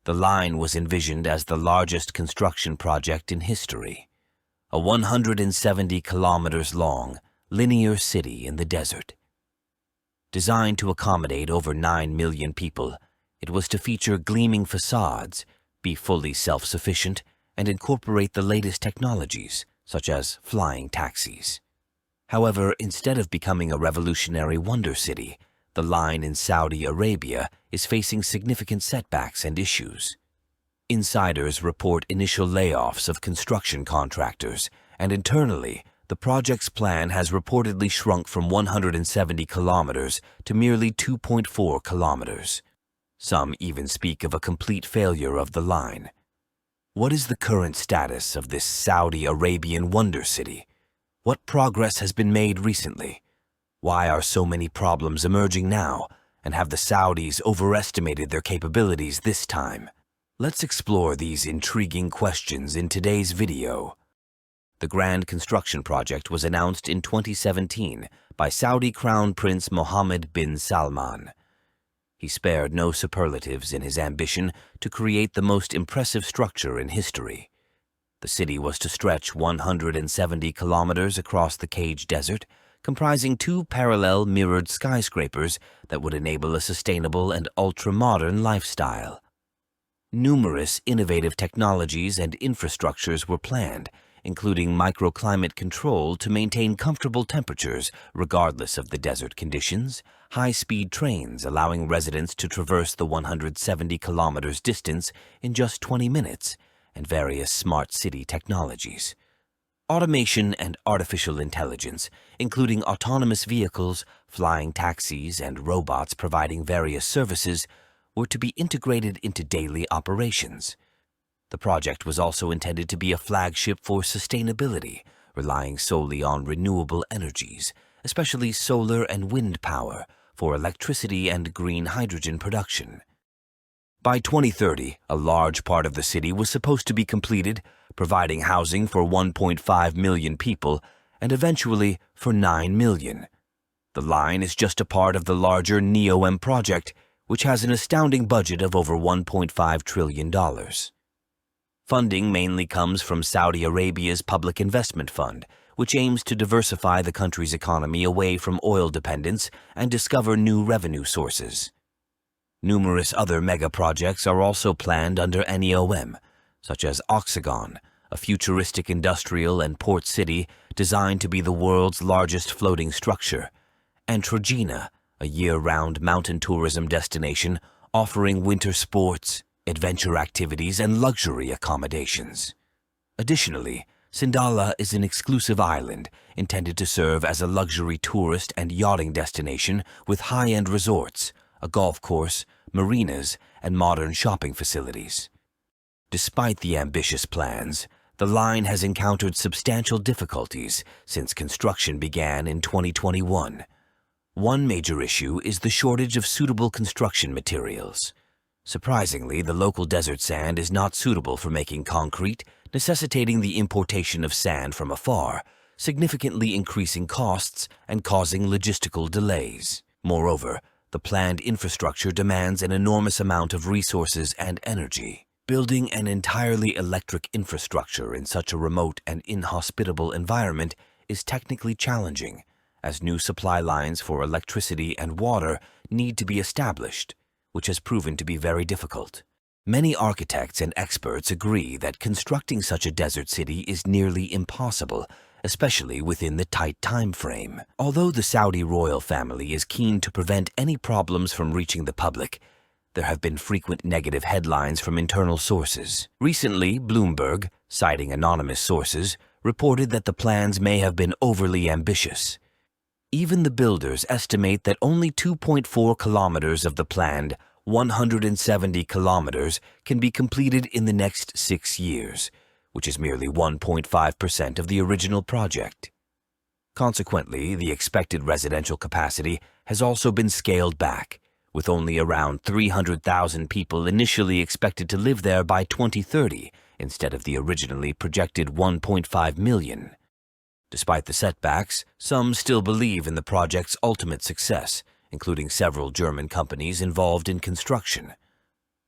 The line was envisioned as the largest construction project in history, a 170 kilometers long, linear city in the desert. Designed to accommodate over 9 million people, it was to feature gleaming facades, be fully self-sufficient, and incorporate the latest technologies, such as flying taxis. However, instead of becoming a revolutionary wonder city, the line in Saudi Arabia is facing significant setbacks and issues. Insiders report initial layoffs of construction contractors, and internally, the project's plan has reportedly shrunk from 170 kilometers to merely 2.4 kilometers. Some even speak of a complete failure of the line. What is the current status of this Saudi Arabian wonder city? What progress has been made recently? Why are so many problems emerging now, and have the Saudis overestimated their capabilities this time? Let's explore these intriguing questions in today's video. The grand construction project was announced in 2017 by Saudi Crown Prince Mohammed bin Salman. He spared no superlatives in his ambition to create the most impressive structure in history. The city was to stretch 170 kilometers across the Cage Desert, comprising 2 parallel mirrored skyscrapers that would enable a sustainable and ultra-modern lifestyle. Numerous innovative technologies and infrastructures were planned, including microclimate control to maintain comfortable temperatures regardless of the desert conditions, high-speed trains allowing residents to traverse the 170 kilometers distance in just 20 minutes, and various smart city technologies. Automation and artificial intelligence, including autonomous vehicles, flying taxis, and robots providing various services, were to be integrated into daily operations. The project was also intended to be a flagship for sustainability, relying solely on renewable energies, especially solar and wind power, for electricity and green hydrogen production. By 2030, a large part of the city was supposed to be completed, providing housing for 1.5 million people and eventually for 9 million. The line is just a part of the larger NEOM project, which has an astounding budget of over $1.5 trillion. Funding mainly comes from Saudi Arabia's Public Investment Fund, which aims to diversify the country's economy away from oil dependence and discover new revenue sources. Numerous other mega-projects are also planned under NEOM, such as Oxagon, a futuristic industrial and port city designed to be the world's largest floating structure, and Trojena, a year-round mountain tourism destination offering winter sports, adventure activities, and luxury accommodations. Additionally, Sindala is an exclusive island intended to serve as a luxury tourist and yachting destination with high-end resorts, a golf course, marinas, and modern shopping facilities. Despite the ambitious plans, the line has encountered substantial difficulties since construction began in 2021. One major issue is the shortage of suitable construction materials. Surprisingly, the local desert sand is not suitable for making concrete, necessitating the importation of sand from afar, significantly increasing costs and causing logistical delays. Moreover, the planned infrastructure demands an enormous amount of resources and energy. Building an entirely electric infrastructure in such a remote and inhospitable environment is technically challenging, as new supply lines for electricity and water need to be established, which has proven to be very difficult. Many architects and experts agree that constructing such a desert city is nearly impossible, especially within the tight time frame. Although the Saudi royal family is keen to prevent any problems from reaching the public, there have been frequent negative headlines from internal sources. Recently, Bloomberg, citing anonymous sources, reported that the plans may have been overly ambitious. Even the builders estimate that only 2.4 kilometers of the planned 170 kilometers can be completed in the next 6 years, which is merely 1.5% of the original project. Consequently, the expected residential capacity has also been scaled back, with only around 300,000 people initially expected to live there by 2030 instead of the originally projected 1.5 million. Despite the setbacks, some still believe in the project's ultimate success, including several German companies involved in construction.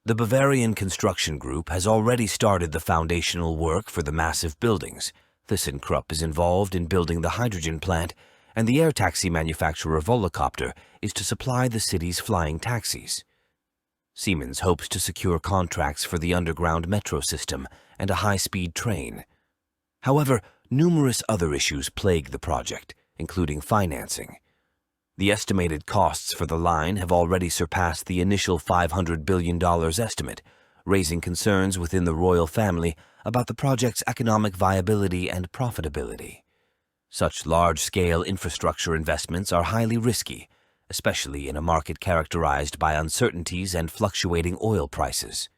The Bavarian construction group has already started the foundational work for the massive buildings. ThyssenKrupp is involved in building the hydrogen plant, and the air taxi manufacturer Volocopter is to supply the city's flying taxis. Siemens hopes to secure contracts for the underground metro system and a high-speed train. However, numerous other issues plague the project, including financing. The estimated costs for the line have already surpassed the initial $500 billion estimate, raising concerns within the royal family about the project's economic viability and profitability. Such large-scale infrastructure investments are highly risky, especially in a market characterized by uncertainties and fluctuating oil prices.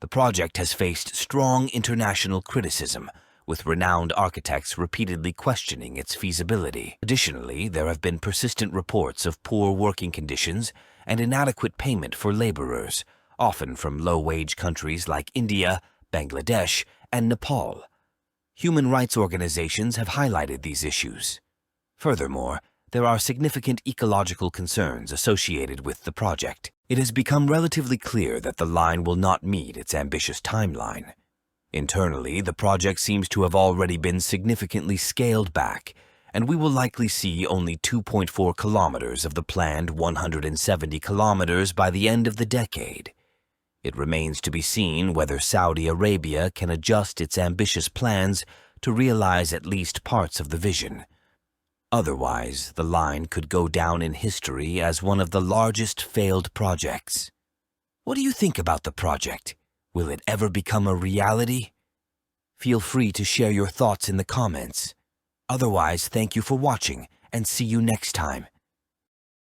The project has faced strong international criticism, with renowned architects repeatedly questioning its feasibility. Additionally, there have been persistent reports of poor working conditions and inadequate payment for laborers, often from low-wage countries like India, Bangladesh, and Nepal. Human rights organizations have highlighted these issues. Furthermore, there are significant ecological concerns associated with the project. It has become relatively clear that the line will not meet its ambitious timeline. Internally, the project seems to have already been significantly scaled back, and we will likely see only 2.4 kilometers of the planned 170 kilometers by the end of the decade. It remains to be seen whether Saudi Arabia can adjust its ambitious plans to realize at least parts of the vision. Otherwise, the line could go down in history as one of the largest failed projects. What do you think about the project? Will it ever become a reality? Feel free to share your thoughts in the comments. Otherwise, thank you for watching and see you next time.